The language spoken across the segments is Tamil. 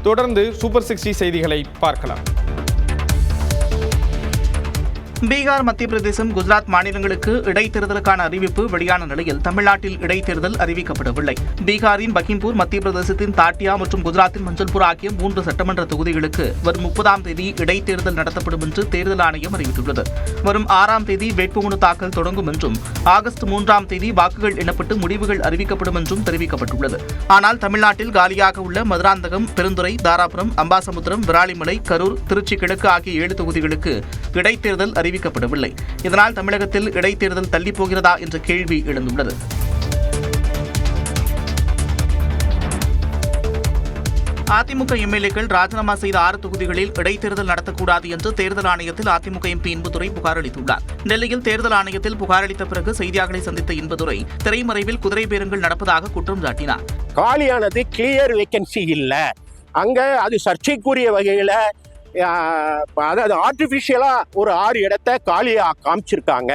தொடர்ந்து சூப்பர் 60 செய்திகளை பார்க்கலாம். பீகார், மத்திய பிரதேசம், குஜராத் மாநிலங்களுக்கு இடைத்தேர்தலுக்கான அறிவிப்பு வெளியான நிலையில் தமிழ்நாட்டில் இடைத்தேர்தல் அறிவிக்கப்படவில்லை. பீகாரின் பகிம்பூர், மத்திய பிரதேசத்தின் தாட்டியா மற்றும் குஜராத்தின் மஞ்சள்பூர் ஆகிய 3 சட்டமன்ற தொகுதிகளுக்கு வரும் 30ஆம் தேதி இடைத்தேர்தல் நடத்தப்படும் என்று தேர்தல் ஆணையம் அறிவித்துள்ளது. வரும் 6ஆம் தேதி வேட்புமனு தாக்கல் தொடங்கும் என்றும் ஆகஸ்ட் 3ஆம் தேதி வாக்குகள் எண்ணப்பட்டு முடிவுகள் அறிவிக்கப்படும் என்றும் தெரிவிக்கப்பட்டுள்ளது. ஆனால் தமிழ்நாட்டில் காலியாக உள்ள மதுராந்தகம், பெருந்துறை, தாராபுரம், அம்பாசமுத்திரம், விராலிமலை, கரூர், திருச்சி கிழக்கு ஆகிய 7 தொகுதிகளுக்கு இடைத்தேர்தல் அறிவிக்கப்படவில்லை. இதனால் தமிழகத்தில் இடைத்தேர்தல் தள்ளி போகிறதா என்ற கேள்வி எழுந்துள்ளது. அதிமுக எம்எல்ஏக்கள் ராஜினாமா செய்த 6 தொகுதிகளில் இடைத்தேர்தல் நடத்தக்கூடாது என்று தேர்தல் ஆணையத்தில் அதிமுக எம்பி இன்பதுரை புகார் அளித்துள்ளார். டெல்லியில் தேர்தல் ஆணையத்தில் புகார் அளித்த பிறகு செய்தியாளர்களை சந்தித்த இன்பதுரை திரைமறைவில் குதிரை பேரங்கள் நடப்பதாக குற்றம் சாட்டினார். காலியானது கிளியர் வேகன்சி இல்ல, அங்க அது சர்ச்சைக்குரிய வகையில அதாவது ஆர்டிபிஷியலா ஒரு 6 இடத்தை காலியா காமிச்சிருக்காங்க.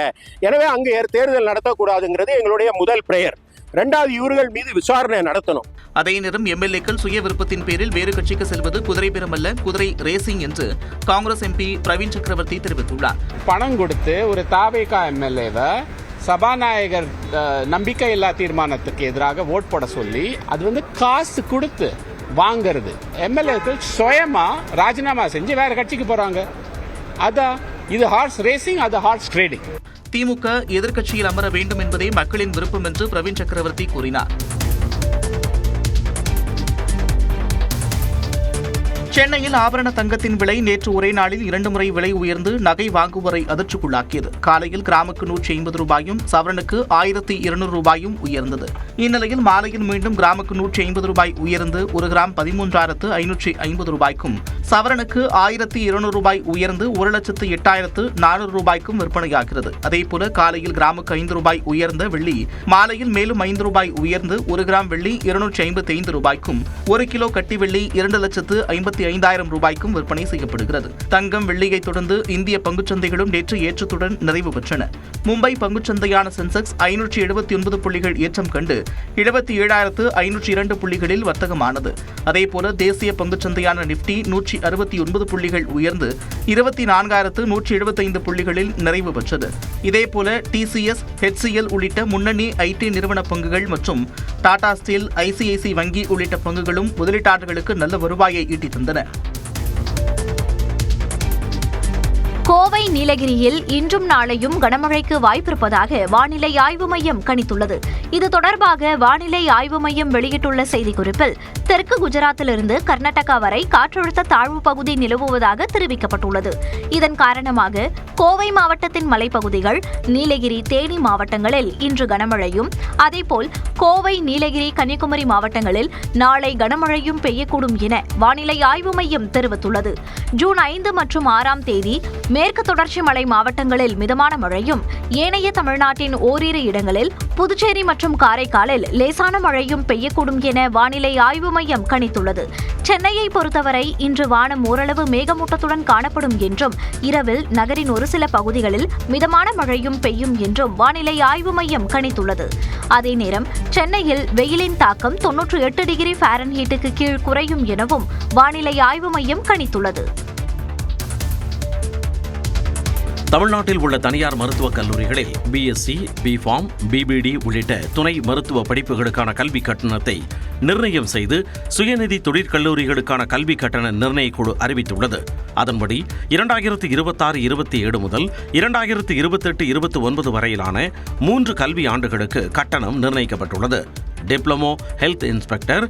எனவே அங்க தேர்தல் நடத்தக்கூடாதுங்கிறது எங்களுடைய முதல் பிரேயர். 2வது, இவர்கள் மீது விசாரணை நடத்தணும். அதே நேரம் எம்எல்ஏக்கள் சுய விருப்பத்தின் பேரில் வேறு கட்சிக்கு செல்வது குதிரை பேரம் அல்ல, குதிரை ரேசிங் என்று காங்கிரஸ் எம்பி பிரவீன் சக்கரவர்த்தி தெரிவித்துள்ளார். பணம் கொடுத்து ஒரு தாவேகா எம்எல்ஏவை சபாநாயகர் நம்பிக்கையில்லா தீர்மானத்துக்கு எதிராக ஓட் போட சொல்லி அது காசு கொடுத்து வாங்கிறது. எம்எல்ஏக்கள் சுயமா ராஜினாமா செஞ்சு வேற கட்சிக்கு போறாங்க. அதான் இது ஹார்ஸ் ரேசிங், அது ஹார்ஸ் ட்ரேடிங். திமுக எதிர்க்கட்சியில் அமர வேண்டும் என்பதே மக்களின் விருப்பம் என்று பிரவீன் சக்கரவர்த்தி கூறினார். சென்னையில் ஆபரண தங்கத்தின் விலை நேற்று ஒரே நாளில் 2 முறை விலை உயர்ந்து நகை வாங்குவோரை அதிர்ச்சிக்குள்ளாக்கியது. காலையில் கிராமுக்கு 150 ரூபாயும் சவரனுக்கு 1200 ரூபாயும் உயர்ந்தது. இந்நிலையில் மாலையில் மீண்டும் கிராமுக்கு 150 ரூபாய் உயர்ந்து 1 கிராம் 13,550 ரூபாய்க்கும் சவரனுக்கு 1200 ரூபாய் உயர்ந்து 1,08,400 ரூபாய்க்கும் விற்பனையாகிறது. அதேபோல காலையில் கிராமுக்கு 5 ரூபாய் உயர்ந்த வெள்ளி மாலையில் மேலும் 5 ரூபாய் உயர்ந்து 1 கிராம் வெள்ளி 255 ரூபாய்க்கும் 1 கிலோ கட்டி வெள்ளி 2,55,000 ரூபாய்க்கும் விற்பனை செய்யப்படுகிறது. தங்கம், வெள்ளியை தொடர்ந்து இந்திய பங்குச்சந்தைகளும் நேற்று ஏற்றத்துடன் நிறைவு பெற்றன. மும்பை பங்குச்சந்தையான சென்செக்ஸ் 579 புள்ளிகள் ஏற்றம் கண்டு 77,502 புள்ளிகளில் வர்த்தகமானது. அதேபோல தேசிய பங்குச்சந்தையான நிப்டி 169 புள்ளிகள் உயர்ந்து 24,175 புள்ளிகளில் நிறைவு பெற்றது. இதேபோல TCS, HCL உள்ளிட்ட முன்னணி IT நிறுவன பங்குகள் மற்றும் டாடா ஸ்டீல், ICICI வங்கி உள்ளிட்ட பங்குகளும் முதலீட்டாளர்களுக்கு நல்ல வருவாயை ஈட்டி தந்தன. கோவை, நீலகிரியில் இன்றும் நாளையும் கனமழைக்கு வாய்ப்பிருப்பதாக வானிலை ஆய்வு மையம் கணித்துள்ளது. இது தொடர்பாக வானிலை ஆய்வு மையம் வெளியிட்டுள்ள செய்திக்குறிப்பில் தெற்கு குஜராத்திலிருந்து கர்நாடகா வரை காற்றழுத்த தாழ்வு பகுதி நிலவுவதாக தெரிவிக்கப்பட்டுள்ளது. இதன் காரணமாக கோவை மாவட்டத்தின் மலைப்பகுதிகள், நீலகிரி, தேனி மாவட்டங்களில் இன்று கனமழையும், அதேபோல் கோவை, நீலகிரி, கன்னியாகுமரி மாவட்டங்களில் நாளை கனமழையும் பெய்யக்கூடும் என வானிலை ஆய்வு மையம் தெரிவித்துள்ளது. ஜூன் 5 மற்றும் 6ஆம் தேதி மேற்கு தொடர்ச்சி மலை மாவட்டங்களில் மிதமான மழையும், ஏனைய தமிழ்நாட்டின் ஓரிரு இடங்களில், புதுச்சேரி மற்றும் காரைக்காலில் லேசான மழையும் பெய்யக்கூடும் என வானிலை ஆய்வு மையம் கணித்துள்ளது. சென்னையை பொறுத்தவரை இன்று வானம் ஓரளவு மேகமூட்டத்துடன் காணப்படும் என்றும், இரவில் நகரின் ஒரு சில பகுதிகளில் மிதமான மழையும் பெய்யும் என்றும் வானிலை ஆய்வு மையம் கணித்துள்ளது. அதே நேரம் சென்னையில் வெயிலின் தாக்கம் 98 டிகிரி ஃபாரன்ஹீட்டுக்கு கீழ் குறையும் எனவும் வானிலை ஆய்வு மையம் கணித்துள்ளது. தமிழ்நாட்டில் உள்ள தனியார் மருத்துவக் கல்லூரிகளில் BSc, B.Pharm, BBD உள்ளிட்ட துணை மருத்துவ படிப்புகளுக்கான கல்வி கட்டணத்தை நிர்ணயம் செய்து சுயநிதி தொழிற்கல்லூரிகளுக்கான கல்வி கட்டண நிர்ணயக் குழு அறிவித்துள்ளது. அதன்படி 2026-27 முதல் 2028-29 வரையிலான 3 கல்வி ஆண்டுகளுக்கு கட்டணம் நிர்ணயிக்கப்பட்டுள்ளது. Diploma health inspector,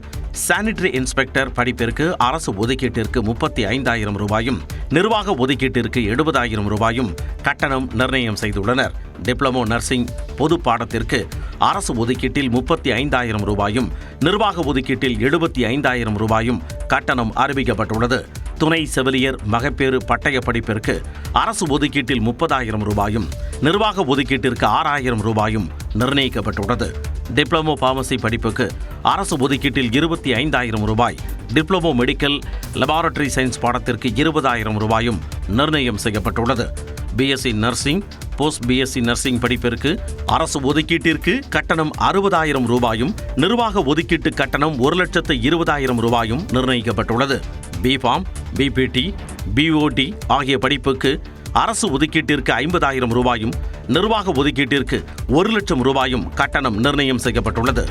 sanitary inspector படிப்பிற்கு அரசு ஒதுக்கீட்டிற்கு 35,000 ரூபாயும், நிர்வாக ஒதுக்கீட்டிற்கு 70,000 ரூபாயும் கட்டணம் நிர்ணயம் செய்துள்ளனர். டிப்ளமோ நர்சிங் பொது பாடத்திற்கு அரசு ஒதுக்கீட்டில் 35,000 ரூபாயும், நிர்வாக ஒதுக்கீட்டில் 75,000 ரூபாயும் கட்டணம் அறிவிக்கப்பட்டுள்ளது. துணை செவிலியர் மகப்பேறு பட்டய படிப்பிற்கு அரசு ஒதுக்கீட்டில் 30,000 ரூபாயும், நிர்வாக ஒதுக்கீட்டிற்கு 6,000 ரூபாயும் நிர்ணயிக்கப்பட்டுள்ளது. டிப்ளமோ பார்மசி படிப்புக்கு அரசு ஒதுக்கீட்டில் 25,000 ரூபாய், டிப்ளமோ மெடிக்கல் லெபார்டரி சயின்ஸ் பாடத்திற்கு 20,000 ரூபாயும் நிர்ணயம் செய்யப்பட்டுள்ளது. BSc nursing post BSc nursing படிப்பிற்கு அரசு ஒதுக்கீட்டிற்கு கட்டணம் 60,000 ரூபாயும் நிர்வாக ஒதுக்கீட்டு கட்டணம் 1,20,000 ரூபாயும் நிர்ணயிக்கப்பட்டுள்ளது. பிஃபார்ம், பிபிடி, பிஓடி ஆகிய படிப்புக்கு அரசு ஒதுக்கீட்டிற்கு 50,000 ரூபாயும் நிர்வாக ஒதுக்கீட்டிற்கு 1,00,000 ரூபாயும் கட்டணம் நிர்ணயம் செய்யப்பட்டுள்ளது.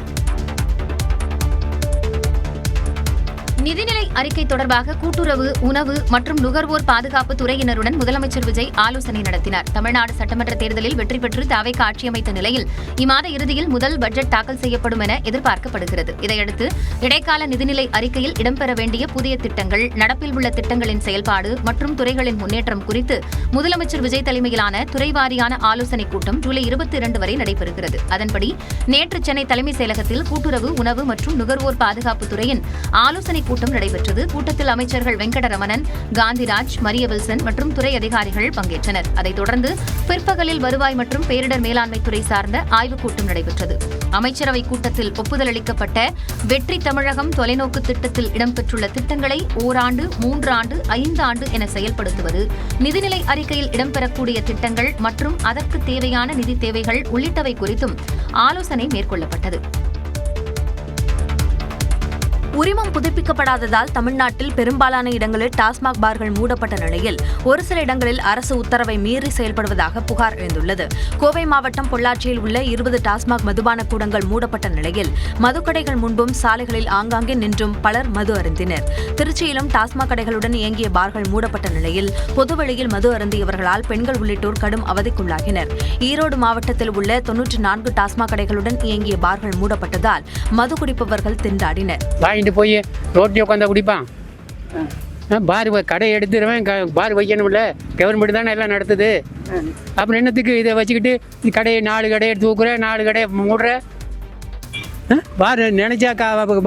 நிதிநிலை அறிக்கை தொடர்பாக கூட்டுறவு, உணவு மற்றும் நுகர்வோர் பாதுகாப்பு துறையினருடன் முதலமைச்சர் விஜய் ஆலோசனை நடத்தினார். தமிழ்நாடு சட்டமன்ற தேர்தலில் வெற்றி பெற்று தாவேக ஆட்சி அமைத்த நிலையில் இம்மாத இறுதியில் முதல் பட்ஜெட் தாக்கல் செய்யப்படும் என எதிர்பார்க்கப்படுகிறது. இதையடுத்து இடைக்கால நிதிநிலை அறிக்கையில் இடம்பெற வேண்டிய புதிய திட்டங்கள், நடப்பில் உள்ள திட்டங்களின் செயல்பாடு மற்றும் துறைகளின் முன்னேற்றம் குறித்து முதலமைச்சர் விஜய் தலைமையிலான துறைவாரியான ஆலோசனைக் கூட்டம் ஜூலை 22 வரை நடைபெறுகிறது. அதன்படி நேற்று சென்னை தலைமைச் செயலகத்தில் கூட்டுறவு, உணவு மற்றும் நுகர்வோர் பாதுகாப்பு துறையின் ஆலோசனைக் கூட்டம் நடைபெற்றது. கூட்டத்தில் அமைச்சர்கள் வெங்கடரமணன், காந்திராஜ், மரிய வில்சன் மற்றும் துறை அதிகாரிகள் பங்கேற்றனர். அதைத் தொடர்ந்து பிற்பகலில் வருவாய் மற்றும் பேரிடர் மேலாண்மை துறை சார்ந்த ஆய்வுக் கூட்டம் நடைபெற்றது. அமைச்சரவைக் கூட்டத்தில் ஒப்புதல் அளிக்கப்பட்ட வெற்றி தமிழகம் தொலைநோக்கு திட்டத்தில் இடம்பெற்றுள்ள திட்டங்களை ஓராண்டு, 3 ஆண்டு, 5 ஆண்டு என செயல்படுத்துவது, நிதிநிலை அறிக்கையில் இடம்பெறக்கூடிய திட்டங்கள் மற்றும் அதற்கு தேவையான நிதி தேவைகள் உள்ளிட்டவை குறித்தும் ஆலோசனை மேற்கொள்ளப்பட்டது. உரிமம் புதுப்பிக்கப்படாததால் தமிழ்நாட்டில் பெரும்பாலான இடங்களில் டாஸ்மாக் பார்கள் மூடப்பட்ட நிலையில் ஒரு சில இடங்களில் அரசு உத்தரவை மீறி செயல்படுவதாக புகார் எழுந்துள்ளது. கோவை மாவட்டம் பொள்ளாச்சியில் உள்ள 20 டாஸ்மாக் மதுபான கூடங்கள் மூடப்பட்ட நிலையில் மதுக்கடைகள் முன்பும் சாலைகளில் ஆங்காங்கே நின்றும் பலர் மது அருந்தினர். திருச்சியிலும் டாஸ்மாக் கடைகளுடன் இயங்கிய பார்கள் மூடப்பட்ட நிலையில் பொதுவெளியில் மது அருந்தியவர்களால் பெண்கள் உள்ளிட்டோர் கடும் அவதிக்குள்ளாகினர். ஈரோடு மாவட்டத்தில் உள்ள 94 டாஸ்மாக் கடைகளுடன் இயங்கிய பார்கள் மூடப்பட்டதால் மது குடிப்பவர்கள் திண்டாடினர். போய் ரோட்டில் உட்காந்தா குடிப்பான். பார் கடை எடுத்துருவேன், பார் வைக்கணும்ல, கவர்மெண்ட் தானே எல்லாம் நடத்துது. அப்புறம் என்னத்துக்கு இதை வச்சுக்கிட்டு கடையை 4 கடையை தூக்குறேன், 4 கடையை மூடுறேன். பார் நினைச்சா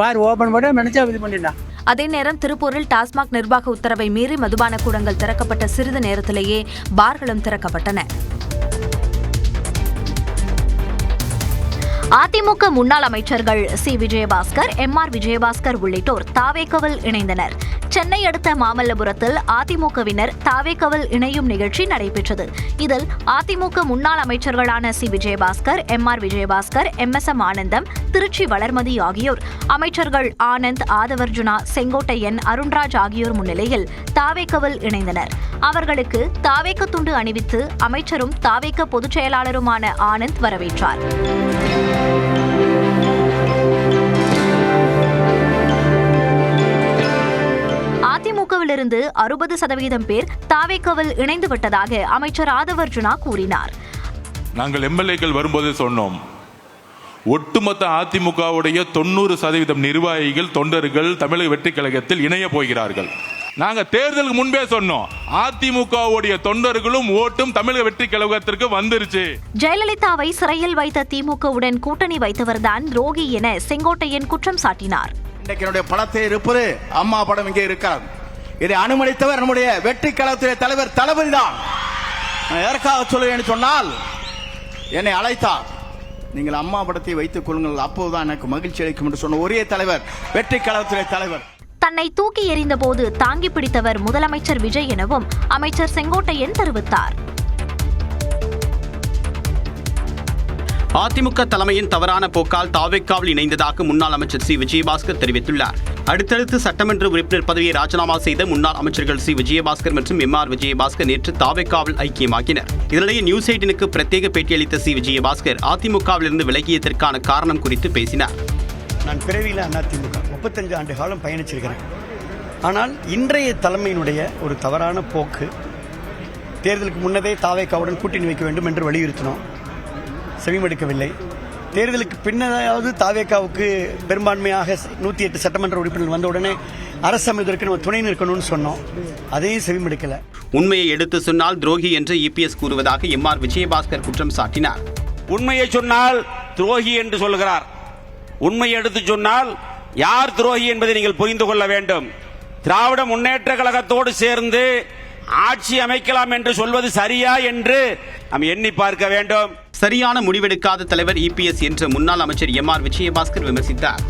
பார் ஓப்பன் பண்ண நினைச்சா இது பண்ணிடலாம். அதே நேரம் திருப்பூரில் டாஸ்மாக் நிர்வாக உத்தரவை மீறி மதுபான கூடங்கள் திறக்கப்பட்ட சிறிது நேரத்திலேயே பார்களும் திறக்கப்பட்டன. அதிமுக முன்னாள் அமைச்சர்கள் சி. விஜயபாஸ்கர், எம்.ஆர். விஜயபாஸ்கர் உள்ளிட்டோர் தாவேகவில் இணைந்தனர். சென்னை அடுத்த மாமல்லபுரத்தில் அதிமுகவினர் தாவேகவில் இணையும் நிகழ்ச்சி நடைபெற்றது. இதில் அதிமுக முன்னாள் அமைச்சர்களான சி. விஜயபாஸ்கர், எம்.ஆர். விஜயபாஸ்கர், எம்.எஸ்.எம். ஆனந்தம், திருச்சி வளர்மதி ஆகியோர் அமைச்சர்கள் ஆனந்த், ஆதவர்ஜுனா, செங்கோட்டையன், அருண்ராஜ் ஆகியோர் முன்னிலையில் தாவேகவில் இணைந்தனர். அவர்களுக்கு தாவேக துண்டு அணிவித்து அமைச்சரும் தாவேக பொதுச் செயலாளருமான ஆனந்த் வரவேற்றார். அதிமுகவிலிருந்து 60% பேர் தாவேகவில் இணைந்து விட்டதாக அமைச்சர் ஆதவர்ஜுனா கூறினார். நாங்கள் எம்எல்ஏக்கள் வரும்போதே சொன்னோம், ஒட்டுமொத்த அதிமுகவுடைய 90% நிர்வாகிகள், தொண்டர்கள் தமிழக வெற்றி கழகத்தில் இணைய போகிறார்கள். நாங்க தேர்தலுக்கு முன்பே சொன்னோம், அதிமுகவுடைய தொண்டர்களும் ஓட்டும் தமிழக வெற்றி கழகத்திற்கு வந்துருச்சு. ஜெயலலிதாவை சிறையில் வைத்த திமுகவுடன் கூட்டணி வைத்தவர்தான் துரோகி என செங்கோட்டையன் குற்றம் சாட்டினார். இன்றைக்கு படத்தை இருப்பது அம்மா படம் இங்கே இருக்காது. இதை அனுமதித்தவர் நம்முடைய வெற்றி கழகத்துடைய தலைவர் தளபதி தான். எதற்காக சொல்லுவேன் சொன்னால், என்னை அழைத்தார், நீங்கள் அம்மா படத்தை வைத்துக் கொள்ளுங்கள், அப்போதுதான் எனக்கு மகிழ்ச்சி அளிக்கும் என்று சொன்ன ஒரே தலைவர் வெற்றி கழகத்துடைய தலைவர். தன்னை தூக்கி எறிந்த போது தாங்கி பிடித்தவர் முதலமைச்சர் விஜய் எனவும் அமைச்சர் செங்கோட்டையன் தெரிவித்தார். அதிமுக தலைமையின் தவறான போக்கால் தாவேகாவில் இணைந்ததாக முன்னாள் அமைச்சர் சி. விஜயபாஸ்கர் தெரிவித்துள்ளார். அடுத்தடுத்து சட்டமன்ற உறுப்பினர் பதவியை ராஜினாமா செய்த முன்னாள் அமைச்சர்கள் சி. விஜயபாஸ்கர் மற்றும் எம்.ஆர். விஜயபாஸ்கர் நேற்று தாவேகாவில் ஐக்கியமாக்கினர். இதனிடையே நியூஸ் 18க்கு பிரத்யேக பேட்டியளித்த சி. விஜயபாஸ்கர் அதிமுகவிலிருந்து விலகியதற்கான காரணம் குறித்து பேசினார். நான் பிறவியில் அதிமுக 35 ஆண்டு காலம் பயணிச்சிருக்கிறேன். ஆனால் இன்றைய தலைமையினுடைய ஒரு தவறான போக்கு, தேர்தலுக்கு முன்னதே தாவேகாவுடன் கூட்டணி வைக்க வேண்டும் என்று வலியுறுத்தினோம், செவிமடுக்கவில்லை. தேர்தலுக்கு பின்னதாவது தாவேகாவுக்கு பெரும்பான்மையாக 108 சட்டமன்ற உறுப்பினர் வந்தவுடனே அரசு அமைவதற்கு நம்ம துணை நிற்கணும்னு சொன்னோம், அதையும் செவிமடுக்கல. உண்மையை எடுத்து சொன்னால் துரோகி என்று இபிஎஸ் கூறுவதாக எம்.ஆர். விஜயபாஸ்கர் குற்றம் சாட்டினார். உண்மையை சொன்னால் துரோகி என்று சொல்கிறார். உண்மையை எடுத்து சொன்னால் யார் துரோகி என்பதை நீங்கள் புரிந்து கொள்ள வேண்டும். திராவிட முன்னேற்ற கழகத்தோடு சேர்ந்து ஆட்சி அமைக்கலாம் என்று சொல்வது சரியா என்று நாம் எண்ணி பார்க்க வேண்டும். சரியான முடிவெடுக்காத தலைவர் இபிஎஸ் என்று முன்னாள் அமைச்சர் எம்.ஆர். விஜயபாஸ்கர் விமர்சித்தார்.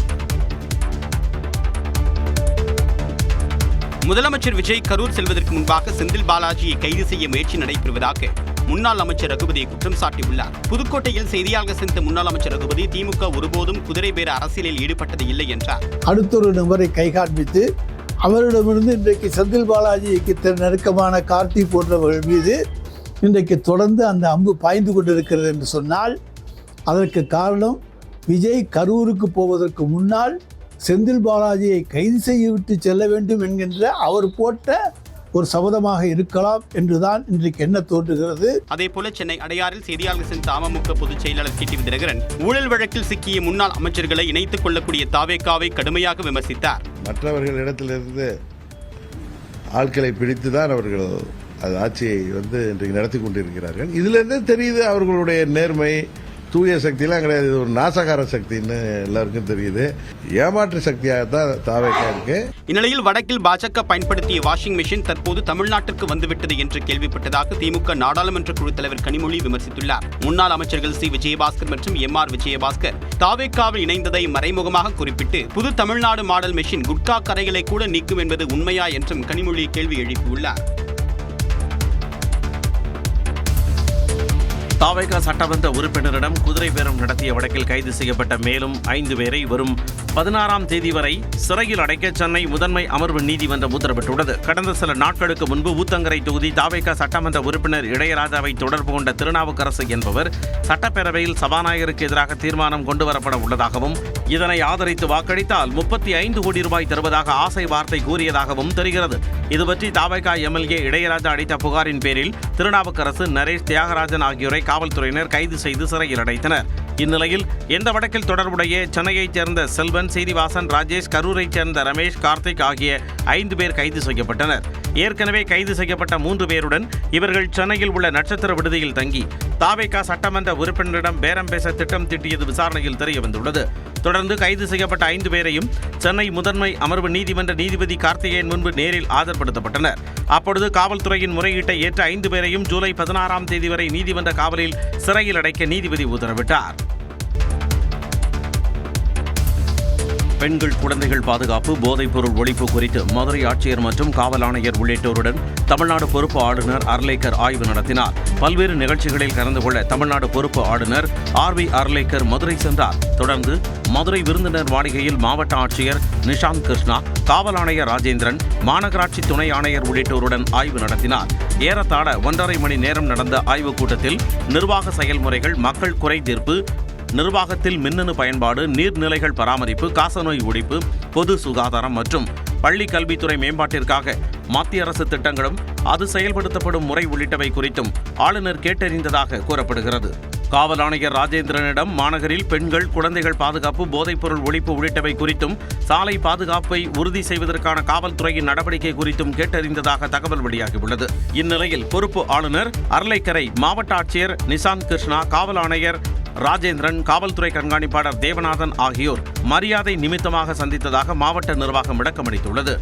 முதலமைச்சர் விஜய் கரூர் செல்வதற்கு முன்பாக செந்தில் பாலாஜியை கைது செய்ய முயற்சி நடைபெறுவதாக முன்னாள் அமைச்சர் ரகுபதியை குற்றம் சாட்டியுள்ளார். புதுக்கோட்டையில் செய்தியாளர்கள் சந்தித்த முன்னாள் அமைச்சர் ரகுபதி திமுக ஒருபோதும் குதிரை பேர அரசியலில் ஈடுபட்டது இல்லை என்றார். அடுத்தொரு நபரை கை காண்பித்து அவரிடமிருந்து இன்றைக்கு செந்தில் பாலாஜிக்கு நெருக்கமான கார்த்தி போன்றவர்கள் மீது இன்றைக்கு தொடர்ந்து அந்த அம்பு பாய்ந்து கொண்டிருக்கிறது என்று சொன்னால் அதற்கு காரணம் விஜய் கரூருக்கு போவதற்கு முன்னால் செந்தில் பாலாஜியை கைது செய்துவிட்டு செல்ல வேண்டும் என்கின்ற அவர் போட்ட ஒரு சபதமாக இருக்கலாம் என்றுதான் இன்றைக்கு என்ன தோன்றுகிறது. அதேபோல சென்னை அடையாறில் செய்தியாளர்கள் சந்தித்த அமமுக பொதுச் செயலாளர் டிடிவி தினகரன் ஊழல் வழக்கில் சிக்கிய முன்னாள் அமைச்சர்களை இணைத்துக் கொள்ளக்கூடிய தாவேகாவை கடுமையாக விமர்சித்தார். மற்றவர்களிடத்திலிருந்து ஆட்களை பிடித்துதான் அவர்கள் அது ஆட்சியை இன்றைக்கு நடத்தி கொண்டிருக்கிறார்கள். இதிலிருந்து தெரியுது அவர்களுடைய நேர்மை, தூய சக்தியெல்லாம் கிடையாது. இது ஒரு நாசகார சக்தின்னு எல்லாருக்கும் தெரியுது. ஏமாற்று சக்தியாகத்தான் தாவேகா இருக்கு. இந்நிலையில் வடக்கில் பாஜக பயன்படுத்திய வாஷிங் மெஷின் தற்போது தமிழ்நாட்டிற்கு வந்துவிட்டது என்று கேள்விப்பட்டதாக திமுக நாடாளுமன்ற குழு தலைவர் கனிமொழி விமர்சித்துள்ளார். முன்னாள் அமைச்சர்கள் சி விஜயபாஸ்கர் மற்றும் எம்ஆர் விஜயபாஸ்கர் தாவேகாவில் இணைந்ததை மறைமுகமாக குறிப்பிட்டு புது தமிழ்நாடு மாடல் மெஷின் குட்கா கரைகளை கூட நீக்கும் என்பது உண்மையா என்றும் கனிமொழி கேள்வி எழுப்பியுள்ளார். தாவேகா சட்டமன்ற உறுப்பினரிடம் குதிரை பேரம் நடத்திய வழக்கில் கைது செய்யப்பட்ட மேலும் 5 பேரை வரும் 16ஆம் தேதி வரை சிறையில் அடைக்க சென்னை முதன்மை அமர்வு நீதிமன்றம் உத்தரவிட்டுள்ளது. கடந்த சில நாட்களுக்கு முன்பு ஊத்தங்கரை தொகுதி தாவேகா சட்டமன்ற உறுப்பினர் இளையராஜாவை தொடர்பு கொண்ட திருநாவுக்கரசு என்பவர் சட்டப்பேரவையில் சபாநாயகருக்கு எதிராக தீர்மானம் கொண்டுவரப்பட உள்ளதாகவும் இதனை ஆதரித்து வாக்களித்தால் 35 கோடி ரூபாய் தருவதாக ஆசை வார்த்தை கூறியதாகவும் தெரிகிறது. இதுபற்றி தாவேகா எம்எல்ஏ இளையராஜா அளித்த புகாரின் பேரில் திருநாவுக்கரசு, நரேஷ், தியாகராஜன் ஆகியோரை காவல்துறையினர் கைது செய்து சிறையில் அடைத்தனர். இந்நிலையில் எந்த வழக்கில் தொடர்புடைய சென்னையைச் சேர்ந்த செல்வன், சீனிவாசன், ராஜேஷ், கரூரைச் சேர்ந்த ரமேஷ், கார்த்திக் ஆகிய 5 பேர் கைது செய்யப்பட்டனர். ஏற்கனவே கைது செய்யப்பட்ட 3 பேருடன் இவர்கள் சென்னையில் உள்ள நட்சத்திர விடுதியில் தங்கி தாவேகா சட்டமன்ற உறுப்பினரிடம் பேரம் பேச திட்டம் தீட்டியது விசாரணையில் தெரியவந்துள்ளது. தொடர்ந்து கைது செய்யப்பட்ட 5 பேரையும் சென்னை முதன்மை அமர்வு நீதிமன்ற நீதிபதி கார்த்திகேயன் முன்பு நேரில் ஆஜர்படுத்தப்பட்டனர். அப்பொழுது காவல்துறையின் முறையீட்டை ஏற்ற 5 பேரையும் ஜூலை 16ஆம் தேதி வரை நீதிமன்ற காவலில் சிறையில் அடைக்க நீதிபதி உத்தரவிட்டார். பெண்கள், குழந்தைகள் பாதுகாப்பு, போதைப்பொருள் ஒழிப்பு குறித்து மதுரை ஆட்சியர் மற்றும் காவல் ஆணையர் உள்ளிட்டோருடன் தமிழ்நாடு பொறுப்பு ஆளுநர் அர்லேக்கர் ஆய்வு நடத்தினார். பல்வேறு நிகழ்ச்சிகளில் கலந்து கொள்ள தமிழ்நாடு பொறுப்பு ஆளுநர் RV அர்லேக்கர் மதுரை சென்றார். தொடர்ந்து மதுரை விருந்தினர் மாளிகையில் மாவட்ட ஆட்சியர் நிஷாந்த் கிருஷ்ணா, காவல் ஆணையர் ராஜேந்திரன், மாநகராட்சி துணை ஆணையர் உள்ளிட்டோருடன் ஆய்வு நடத்தினார். ஏறத்தாழ 1.5 மணி நேரம் நடந்த ஆய்வுக் கூட்டத்தில் நிர்வாக செயல்முறைகள், மக்கள் குறை தீர்ப்பு, நிர்வாகத்தில் மின்னணு பயன்பாடு, நீர்நிலைகள் பராமரிப்பு, காசநோய் ஒழிப்பு, பொது சுகாதாரம் மற்றும் பள்ளி கல்வித்துறை மேம்பாட்டிற்காக மத்திய அரசு திட்டங்களும் அது செயல்படுத்தப்படும் முறை உள்ளிட்டவை குறித்தும் ஆளுநர் கேட்டறிந்ததாக கூறப்படுகிறது. காவல் ஆணையர் ராஜேந்திரனிடம் மாநகரில் பெண்கள், குழந்தைகள் பாதுகாப்பு, போதைப்பொருள் ஒழிப்பு உள்ளிட்டவை குறித்தும் சாலை பாதுகாப்பை உறுதி செய்வதற்கான காவல்துறையின் நடவடிக்கை குறித்தும் கேட்டறிந்ததாக தகவல் வெளியாகியுள்ளது. இந்நிலையில் பொறுப்பு ஆளுநர் அர்லேக்கரை மாவட்ட ஆட்சியர் நிஷாந்த் கிருஷ்ணா, காவல் ஆணையர் ராஜேந்திரன், காவல்துறை கண்காணிப்பாளர் தேவநாதன் ஆகியோர் மரியாதை நிமித்தமாக சந்தித்ததாக மாவட்ட நிர்வாகம் விளக்கமளித்துள்ளது.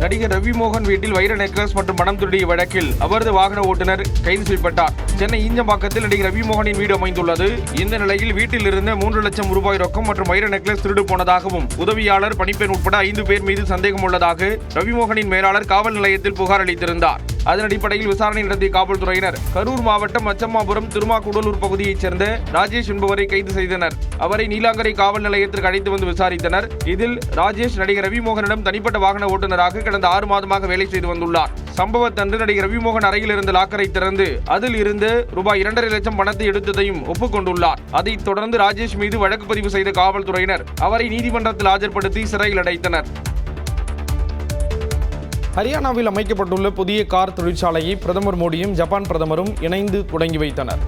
நடிகர் ரவி மோகன் வீட்டில் வைர நெக்லஸ் மற்றும் பணம் திருடிய வழக்கில் அவரது வாகன ஓட்டுநர் கைது செய்யப்பட்டார். சென்னை ஈஞ்சம்பாக்கத்தில் நடிகர் ரவி மோகனின் வீடு அமைந்துள்ளது. இந்த நிலையில் வீட்டில் இருந்த 3 லட்சம் ரூபாய் ரொக்கம் மற்றும் வைர நெக்லஸ் திருடு போனதாகவும் உதவியாளர், பணிப்பெண் உட்பட 5 பேர் மீது சந்தேகம் உள்ளதாக ரவி மோகனின் மேலாளர் காவல் நிலையத்தில் புகார் அளித்திருந்தார். அதன் அடிப்படையில் விசாரணை நடத்திய காவல்துறையினர் கரூர் மாவட்டம் அச்சம்மாபுரம் திருமாக்குடலூர் பகுதியைச் சேர்ந்த ராஜேஷ் என்பவரை கைது செய்தனர். அவரை நீலாங்கரை காவல் நிலையத்திற்கு அழைத்து வந்து விசாரித்தனர். இதில் ராஜேஷ் நடிகர் ரவி மோகனிடம் தனிப்பட்ட வாகன ஓட்டுநராக கடந்த 6 மாதமாக வேலை செய்து வந்துள்ளார். சம்பவத்தன்று நடிகர் ரவி மோகன் அறையில் இருந்த லாக்கரை திறந்து அதில் இருந்து ரூபாய் 2.5 லட்சம் பணத்தை எடுத்ததையும் ஒப்புக்கொண்டுள்ளார். அதைத் தொடர்ந்து ராஜேஷ் மீது வழக்கு பதிவு செய்த காவல்துறையினர் அவரை நீதிமன்றத்தில் ஆஜர்படுத்தி சிறையில் அடைத்தனர். ஹரியானாவில் அமைக்கப்பட்டுள்ள புதிய கார் தொழிற்சாலையை பிரதமர் மோடியும் ஜப்பான் பிரதமரும் இணைந்து தொடங்கி வைத்தனர்.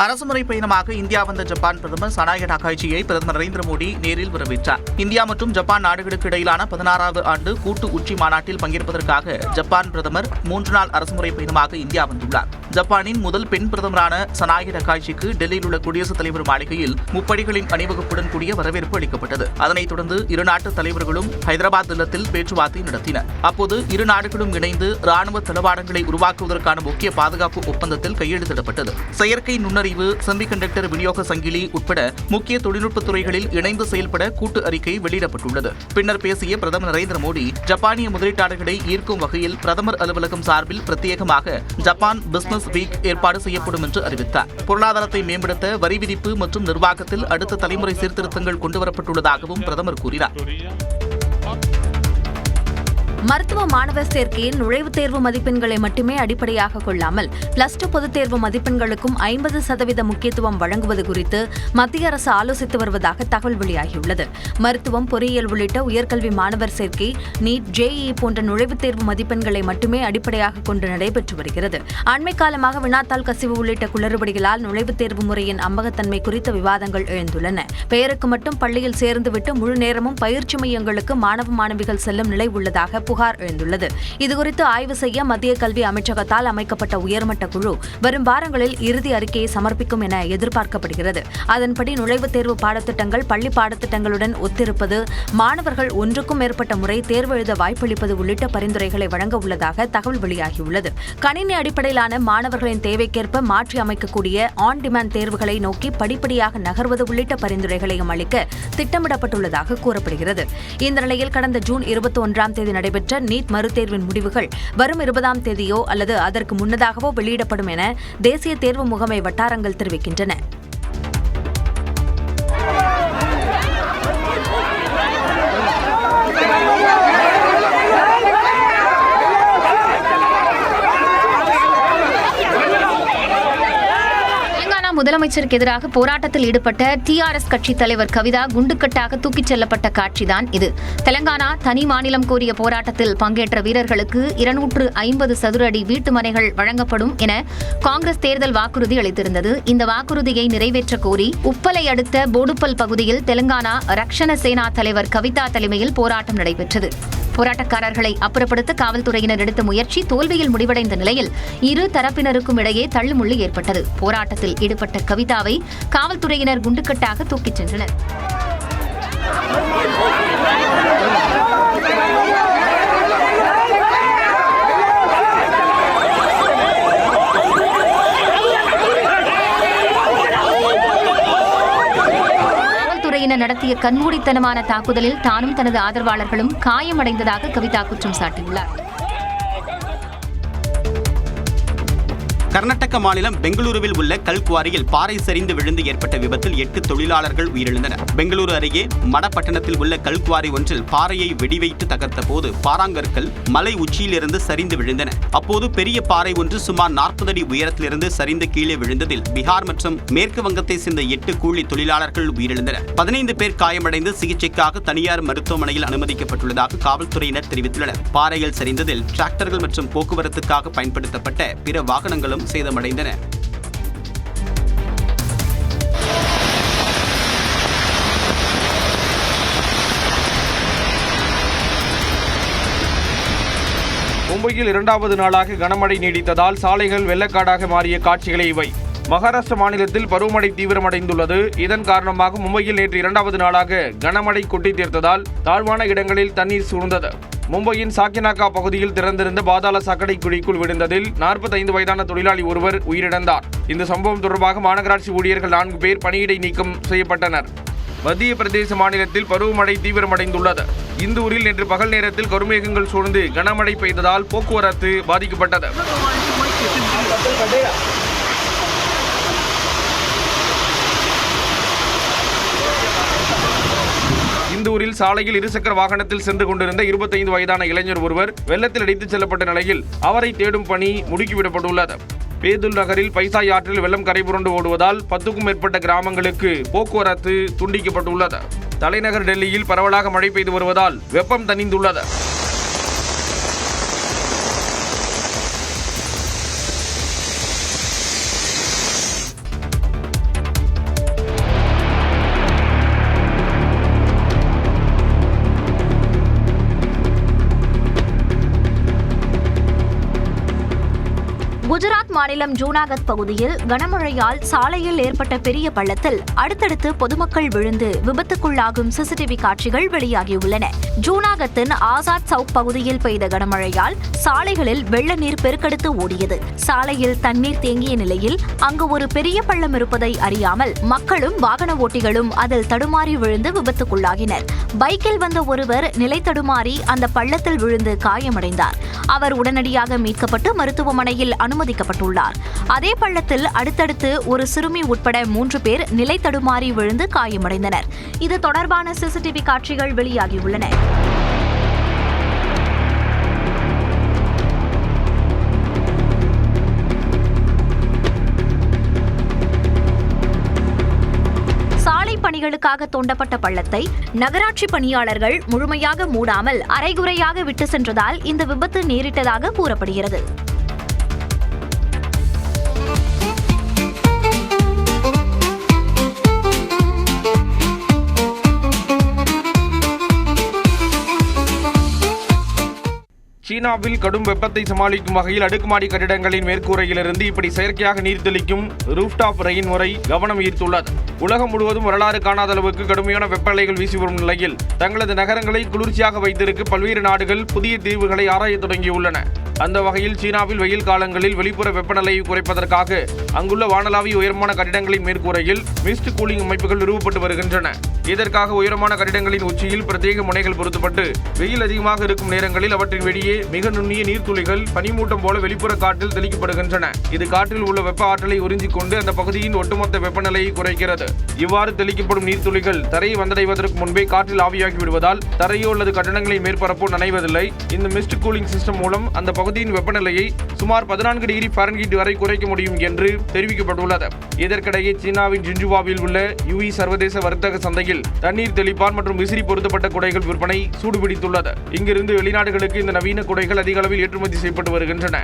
அரசுமுறை பயணமாக இந்தியா வந்த ஜப்பான் பிரதமர் சனாய டகாய்ச்சியை பிரதமர் நரேந்திர மோடி நேரில் வரவேற்றார். இந்தியா மற்றும் ஜப்பான் நாடுகளுக்கு இடையிலான 16வது ஆண்டு கூட்டு உச்சி மாநாட்டில் பங்கேற்பதற்காக ஜப்பான் பிரதமர் 3 நாள் அரசுமுறை பயணமாக இந்தியா வந்துள்ளார். ஜப்பானின் முதல் பெண் பிரதமரான சனாய டகாய்ச்சிக்கு டெல்லியில் உள்ள குடியரசுத் தலைவர் மாளிகையில் முப்படைகளின் அணிவகுப்புடன் கூடிய வரவேற்பு அளிக்கப்பட்டது. அதனைத் தொடர்ந்து இரு நாட்டு தலைவர்களும் ஹைதராபாத் இல்லத்தில் பேச்சுவார்த்தை நடத்தினர். அப்போது இரு நாடுகளும் இணைந்து ராணுவ தளவாடங்களை உருவாக்குவதற்கான முக்கிய பாதுகாப்பு ஒப்பந்தத்தில் கையெழுத்திடப்பட்டது. செயற்கை நுண்ணறிவு, செமிகண்டக்டர் விநியோக சங்கிலி உட்பட முக்கிய தொழில்நுட்ப துறைகளில் இணைந்து செயல்பட கூட்டு அறிக்கை வெளியிடப்பட்டுள்ளது. பின்னர் பேசிய பிரதமர் நரேந்திர மோடி, ஜப்பானிய முதலீட்டாளர்களை ஈர்க்கும் வகையில் பிரதமர் அலுவலகம் சார்பில் பிரத்யேகமாக ஜப்பான் பிசினஸ் வீக் ஏற்பாடு செய்யப்படும் என்று அறிவித்தார். பொருளாதாரத்தை மேம்படுத்த வரி விதிப்பு மற்றும் நிர்வாகத்தில் அடுத்த தலைமுறை சீர்திருத்தங்கள் கொண்டுவரப்பட்டுள்ளதாகவும் பிரதமர் கூறினார். மருத்துவ மாணவர் சேர்க்கையில் நுழைவுத் தேர்வு மதிப்பெண்களை மட்டுமே அடிப்படையாக கொள்ளாமல் +2 பொதுத் தேர்வு மதிப்பெண்களுக்கும் 50% முக்கியத்துவம் வழங்குவது குறித்து மத்திய அரசு ஆலோசித்து வருவதாக தகவல் வெளியாகியுள்ளது. மருத்துவம், பொறியியல் உள்ளிட்ட உயர்கல்வி மாணவர் சேர்க்கை நீட், JEE போன்ற நுழைவுத் தேர்வு மதிப்பெண்களை மட்டுமே அடிப்படையாக கொண்டு நடைபெற்று வருகிறது. அண்மை காலமாக வினாத்தாள் கசிவு உள்ளிட்ட குளறுபடிகளால் நுழைவுத் தேர்வு முறையின் அம்பகத்தன்மை குறித்த விவாதங்கள் எழுந்துள்ளன. பெயருக்கு மட்டும் பள்ளியில் சேர்ந்துவிட்டு முழு நேரமும் பயிற்சி மையங்களுக்கு மாணவ மாணவிகள் செல்லும் நிலை உள்ளதாக புகார் எழுந்துள்ளது. இதுகுறித்து ஆய்வு செய்ய மத்திய கல்வி அமைச்சகத்தால் அமைக்கப்பட்ட உயர்மட்ட குழு வரும் வாரங்களில் இறுதி அறிக்கையை சமர்ப்பிக்கும் என எதிர்பார்க்கப்படுகிறது. அதன்படி நுழைவுத் தேர்வு பாடத்திட்டங்கள் பள்ளி பாடத்திட்டங்களுடன் ஒத்திருப்பது, மாணவர்கள் ஒன்றுக்கும் மேற்பட்ட முறை தேர்வு எழுத வாய்ப்பளிப்பது உள்ளிட்ட பரிந்துரைகளை வழங்க உள்ளதாக தகவல் வெளியாகியுள்ளது. கணினி அடிப்படையிலான மாணவர்களின் தேவைக்கேற்ப மாற்றி அமைக்கக்கூடிய ஆன் டிமாண்ட் தேர்வுகளை நோக்கி படிப்படியாக நகர்வது உள்ளிட்ட பரிந்துரைகளையும் அளிக்க திட்டமிடப்பட்டுள்ளதாக கூறப்படுகிறது. இந்த நிலையில் கடந்த ஜூன் 21ஆம் தேதி நடைபெற்ற நீட் மறுதேர்வின் முடிவுகள் வரும் 20ஆம் தேதியோ அல்லது அதற்கு முன்னதாகவோ வெளியிடப்படும் என தேசிய தேர்வு முகமை வட்டாரங்கள் தெரிவிக்கின்றன. முதலமைச்சருக்கு எதிராக போராட்டத்தில் ஈடுபட்ட TRS கட்சி தலைவர் கவிதா குண்டுக்கட்டாக தூக்கிச் செல்லப்பட்ட காட்சிதான் இது. தெலங்கானா தனி மாநிலம் கோரிய போராட்டத்தில் பங்கேற்ற வீரர்களுக்கு 250 சதுர அடி வீட்டு மனைகள் வழங்கப்படும் என காங்கிரஸ் தேர்தல் வாக்குறுதி அளித்திருந்தது. இந்த வாக்குறுதியை நிறைவேற்ற கோரி உப்பலை அடுத்த போடுப்பல் பகுதியில் தெலங்கானா ரக்ஷண சேனா தலைவர் கவிதா தலைமையில் போராட்டம் நடைபெற்றது. போராட்டக்காரர்களை அப்புறப்படுத்த காவல்துறையினர் எடுத்த முயற்சி தோல்வியில் முடிவடைந்த நிலையில் இரு தரப்பினருக்கும் இடையே தள்ளுமுள்ளு ஏற்பட்டது. போராட்டத்தில் ஈடுபட்ட கவிதாவை காவல்துறையினர் குண்டுக்கட்டாக தூக்கிச் சென்றனர். நடத்திய கண்மூடித்தனமான தாக்குதலில் தானும் தனது ஆதரவாளர்களும் காயமடைந்ததாக கவிதா குற்றம் சாட்டியுள்ளார். கர்நாடக மாநிலம் பெங்களூருவில் உள்ள கல்குவாரியில் பாறை சரிந்து விழுந்து ஏற்பட்ட விபத்தில் 8 தொழிலாளர்கள் உயிரிழந்தனர். பெங்களூரு அருகே மடப்பட்டணத்தில் உள்ள கல்குவாரி ஒன்றில் பாறையை வெடிவைத்து தகர்த்த போது பாறாங்கற்கள் மலை உச்சியிலிருந்து சரிந்து விழுந்தன. அப்போது பெரிய பாறை ஒன்று சுமார் 40 அடி உயரத்திலிருந்து சரிந்து கீழே விழுந்ததில் பீகார் மற்றும் மேற்கு வங்கத்தை சேர்ந்த 8 கூலி தொழிலாளர்கள் உயிரிழந்தனர். 15 பேர் காயமடைந்து சிகிச்சைக்காக தனியார் மருத்துவமனையில் அனுமதிக்கப்பட்டுள்ளதாக காவல்துறையினர் தெரிவித்துள்ளனர். பாறையில் சரிந்ததில் டிராக்டர்கள் மற்றும் போக்குவரத்துக்காக பயன்படுத்தப்பட்ட பிற வாகனங்களும் சேதமடைந்தன. மும்பையில் 2வது நாளாக கனமழை நீடித்ததால் சாலைகள் வெள்ளக்காடாக மாறிய காட்சிகளை இவை. மகாராஷ்டிர மாநிலத்தில் பருவமழை தீவிரமடைந்துள்ளது. இதன் காரணமாக மும்பையில் நேற்று 2வது நாளாக கனமழை கொட்டி தீர்த்ததால் தாழ்வான இடங்களில் தண்ணீர் சூழ்ந்தது. மும்பையின் சாக்கினாக்கா பகுதியில் திறந்திருந்த பாதாள சாக்கடை குழிக்குள் விழுந்ததில் 45 வயதான தொழிலாளி ஒருவர் உயிரிழந்தார். இந்த சம்பவம் தொடர்பாக மாநகராட்சி ஊழியர்கள் 4 பேர் பணியிடை நீக்கம் செய்யப்பட்டனர். மத்திய பிரதேச மாநிலத்தில் பருவமழை தீவிரமடைந்துள்ளது. இந்தூரில் நேற்று பகல் நேரத்தில் கருமேகங்கள் சூழ்ந்து கனமழை பெய்ததால் போக்குவரத்து பாதிக்கப்பட்டது. இந்தூரில் சாலையில் இருசக்கர வாகனத்தில் சென்று கொண்டிருந்த 25 வயதான இளைஞர் ஒருவர் வெள்ளத்தில் அடித்துச் செல்லப்பட்ட நிலையில் அவரை தேடும் பணி முடுக்கிவிடப்பட்டுள்ளது. பேதுல் நகரில் பைசாய் ஆற்றில் வெள்ளம் கரைபுரண்டு ஓடுவதால் 10க்கும் மேற்பட்ட கிராமங்களுக்கு போக்குவரத்து துண்டிக்கப்பட்டுள்ளது. தலைநகர் டெல்லியில் பரவலாக மழை பெய்து வருவதால் வெப்பம் தணிந்துள்ளது. மாநிலம் ஜூனாகத் பகுதியில் கனமழையால் சாலையில் ஏற்பட்ட பெரிய பள்ளத்தில் அடுத்தடுத்து பொதுமக்கள் விழுந்து விபத்துக்குள்ளாகும் சிசிடிவி காட்சிகள் வெளியாகியுள்ளன. ஜூனாகத்தின் ஆசாத் சவுக் பகுதியில் பெய்த கனமழையால் சாலைகளில் வெள்ள நீர் பெருக்கெடுத்து ஓடியது. சாலையில் தண்ணீர் தேங்கிய நிலையில் அங்கு ஒரு பெரிய பள்ளம் இருப்பதை அறியாமல் மக்களும் வாகன ஓட்டிகளும் அதில் தடுமாறி விழுந்து விபத்துக்குள்ளாகினர். பைக்கில் வந்த ஒருவர் நிலை தடுமாறி அந்த பள்ளத்தில் விழுந்து காயமடைந்தார். அவர் உடனடியாக மீட்கப்பட்டு மருத்துவமனையில் அனுமதிக்கப்பட்டுள்ளார். அதே பள்ளத்தில் அடுத்தடுத்து ஒரு சிறுமி உட்பட 3 பேர் நிலை தடுமாறி விழுந்து காயமடைந்தனர். இது தொடர்பான சிசிடிவி காட்சிகள் வெளியாகியுள்ளன. பணிகளுக்காக தோண்டப்பட்ட பள்ளத்தை நகராட்சி பணியாளர்கள் முழுமையாக மூடாமல் அரைகுறையாக விட்டு சென்றதால் இந்த விபத்து நேரிட்டதாக கூறப்படுகிறது. சீனாவில் கடும் வெப்பத்தை சமாளிக்கும் வகையில் அடுக்குமாடி கட்டிடங்களின் மேற்கூரையிலிருந்து இப்படி செயற்கையாக நீர் தெளிக்கும் ரூஃப்டாப் ரெயின் முறை கவனம் ஈர்த்துள்ளது. உலகம் முழுவதும் வரலாறு காணாத அளவுக்கு கடுமையான வெப்ப அலைகள் வீசி வரும் நிலையில் தங்களது நகரங்களை குளிர்ச்சியாக வைத்திருக்க பல்வேறு நாடுகள் புதிய தீர்வுகளை ஆராய தொடங்கியுள்ளன. அந்த வகையில் சீனாவில் வெயில் காலங்களில் வெளிப்புற வெப்பநிலையை குறைப்பதற்காக அங்குள்ள வானளாவிய உயரமான கட்டிடங்களின் மேற்கூரையில் மிஸ்ட் கூலிங் அமைப்புகள் நிறுவப்பட்டு வருகின்றன. இதற்காக உயரமான கட்டிடங்களின் உச்சியில் பிரத்யேக முனைகள் பொருத்தப்பட்டு வெயில் அதிகமாக இருக்கும் நேரங்களில் அவற்றின் வெளியே மிக நுண்ணிய நீர்த்துளிகள் பனிமூட்டம் போல வெளிப்புற காற்றில் தெளிக்கப்படுகின்றன. இது காற்றில் உள்ள வெப்ப ஆற்றலை உறிஞ்சிக் கொண்டு அந்த பகுதியின் ஒட்டுமொத்த வெப்பநிலையை குறைக்கிறது. இவ்வாறு தெளிக்கப்படும் நீர்த்துளிகள் தரையை வந்தடைவதற்கு முன்பே காற்றில் ஆவியாகி விடுவதால் தரையோ அல்லது கட்டடங்களின் மேற்பரப்போ நனைவதில்லை. இந்த மிஸ்ட் கூலிங் சிஸ்டம் மூலம் அந்த பகுதியின் வெப்பநிலையை சுமார் 14 டிகிரி ஃபாரன்ஹீட் வரை குறைக்க முடியும் என்று தெரிவிக்கப்பட்டுள்ளது. இதற்கிடையே சீனாவின் ஜின்ஜுவாவில் உள்ள யுவி சர்வதேச வர்த்தக சந்தையில் தண்ணீர் தெளிப்பான் மற்றும் விசிறி பொருத்தப்பட்ட குடைகள் விற்பனை சூடுபிடித்துள்ளது. இங்கிருந்து வெளிநாடுகளுக்கு இந்த நவீன குடைகள் அதிக அளவில் ஏற்றுமதி செய்யப்பட்டு வருகின்றன.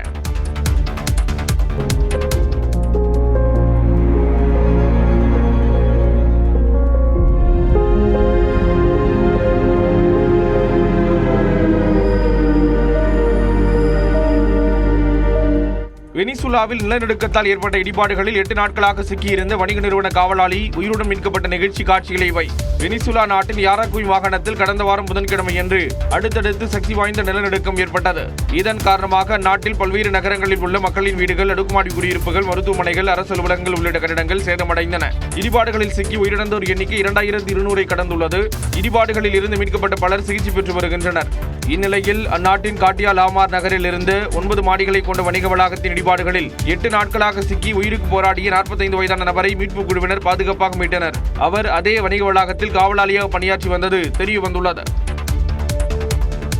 வெனிசுலாவில் நிலநடுக்கத்தால் ஏற்பட்ட இடிபாடுகளில் 8 நாட்களாக சிக்கியிருந்த வணிக நிறுவன காவலாளி உயிருடன் மீட்கப்பட்ட நிகழ்ச்சி காட்சிகளை இவை. வெனிசுலா நாட்டின் யாராக்குய் மாகாணத்தில் கடந்த வாரம் புதன்கிழமையன்று அடுத்தடுத்து சக்தி வாய்ந்த நிலநடுக்கம் ஏற்பட்டது. இதன் காரணமாக அந்நாட்டில் பல்வேறு நகரங்களில் உள்ள மக்களின் வீடுகள், அடுக்குமாடி குடியிருப்புகள், மருத்துவமனைகள், அரசு அலுவலகங்கள் உள்ளிட்ட கட்டிடங்கள் சேதமடைந்தன. இடிபாடுகளில் சிக்கி உயிரிழந்தோர் எண்ணிக்கை 2200 கடந்துள்ளது. இடிபாடுகளில் இருந்து மீட்கப்பட்ட பலர் சிகிச்சை பெற்று வருகின்றனர். இந்நிலையில் அந்நாட்டின் காட்டியா லாமார் நகரில் இருந்து 9 மாடிகளை கொண்ட வணிக வளாகத்தின் இடிபாடுகளில் 8 நாட்களாக சிக்கி உயிருக்கு போராடிய 45 வயதான நபரை மீட்பு குழுவினர் பாதுகாப்பாக மீட்டனர். அவர் அதே வணிக வளாகத்தில் காவலாளியாக பணியாற்றி வந்தது தெரிய வந்துள்ளது.